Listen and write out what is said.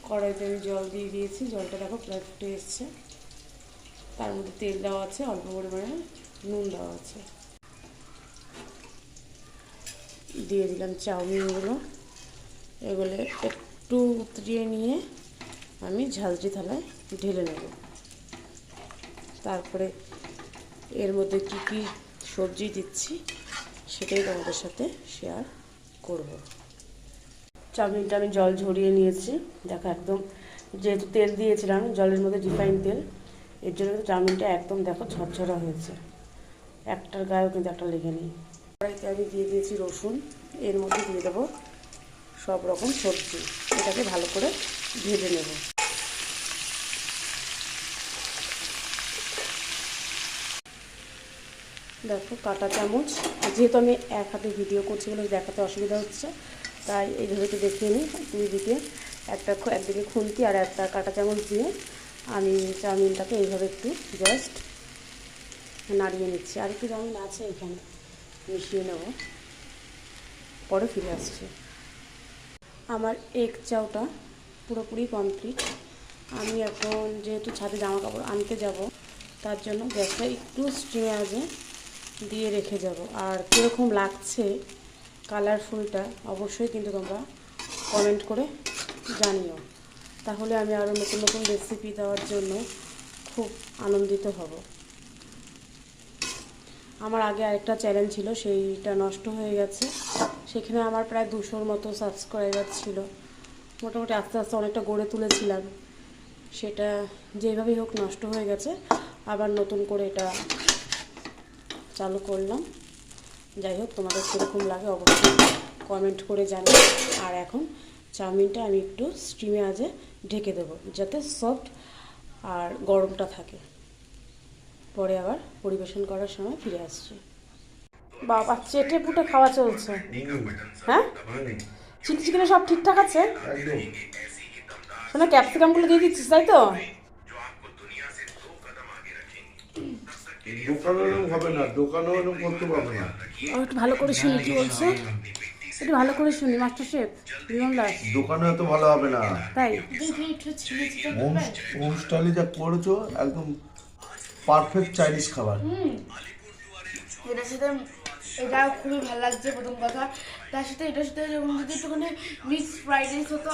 কড়াইতে আমি জল দিয়ে দিয়েছি, জলটা দেখো প্রায় ফুটে এসছে। তার মধ্যে তেল দেওয়া আছে, অল্প পরিমাণে নুন দেওয়া আছে। দিয়ে দিলাম চাউমিনগুলো। এগুলো একটু উতরিয়ে নিয়ে আমি ঝালজি থালায় ঢেলে নেব। তারপরে এর মধ্যে কি কি সবজি দিচ্ছি সেটাই তোমাদের সাথে শেয়ার করব। চাউমিনটা আমি জল ঝরিয়ে নিয়েছি, দেখো একদম, যেহেতু তেল দিয়েছিলাম জলের মধ্যে রিফাইন তেল, এর জন্য কিন্তু চাউমিনটা একদম দেখো ঝরঝরা হয়েছে, একটার গায়েও কিন্তু একটা লেগে নেই। কড়াইতে আমি দিয়ে দিয়েছি রসুন, এর মধ্যে দিয়ে দেবো সব রকম সবজি, এটাকে ভালো করে ভেজে নেব। দেখো কাঁটা চামচ, যেহেতু আমি এক হাতে ভিডিও করছি বলে দেখাতে অসুবিধা হচ্ছে, তাই এইভাবে একটু দেখিয়ে নিই। দুই দিকে একদিকে খুন্তি আর একটা কাঁটা চামচ দিয়ে আমি চাউমিনটাকে এইভাবে একটু জাস্ট নাড়িয়ে নিচ্ছি। আর একটু চাউমিন আছে এখানে, মিশিয়ে নেব, পরে ফিরে আসছি। আমার এগ চাউটা পুরোপুরি কমপ্লিট। আমি এখন যেহেতু ছাদে জামা কাপড় আনতে যাব, তার জন্য গ্যাসটা একটু স্টিমে আগে দিয়ে রেখে যাব। আর কীরকম লাগছে কালারফুলটা অবশ্যই কিন্তু তোমরা কমেন্ট করে জানিও, তাহলে আমি আরও নতুন নতুন রেসিপি দেওয়ার জন্য খুব আনন্দিত হব। আমার আগে আরেকটা চ্যানেল ছিল, সেইটা নষ্ট হয়ে গেছে। সেখানে আমার প্রায় 200-র মতো সাবস্ক্রাইবার ছিল। মোটামুটি আস্তে আস্তে অনেকটা গড়ে তুলেছিলাম, সেটা যেভাবেই হোক নষ্ট হয়ে গেছে। আবার নতুন করে এটা চালু করলাম। যাই হোক, তোমাদের কীরকম লাগে অবশ্যই কমেন্ট করে জানি। আর এখন চাউমিনটা আমি একটু স্টিমে আজে ঢেকে দেবো, যাতে সফট আর গরমটা থাকে। পরে আবার পরিবেশন করার সময় ফিরে আসছি। বাবা, চেটে পুটে খাওয়া চলছে। হ্যাঁ, চিলি চিকেনে সব ঠিকঠাক আছে? শোনা, ক্যাপসিকামগুলো দিয়ে দিচ্ছিস তাই তো? দোকানেও হবে না, দোকানেও করতে পারবে না। একটু ভালো করে শুনি কি বলছে, একটু ভালো করে শুনি মাস্টার শেফ বিমল দাস। দোকানে তো ভালো হবে না, তাই হোম স্টাইলে যা করেছো একদম পারফেক্ট চাইনিজ খাবার। এটার সাথে এটা খুবই ভালো লাগছে প্রথম কথা। তার সাথে এটার সাথে যদি একটুখানি মিক্স ফ্রাইড রাইস হতো।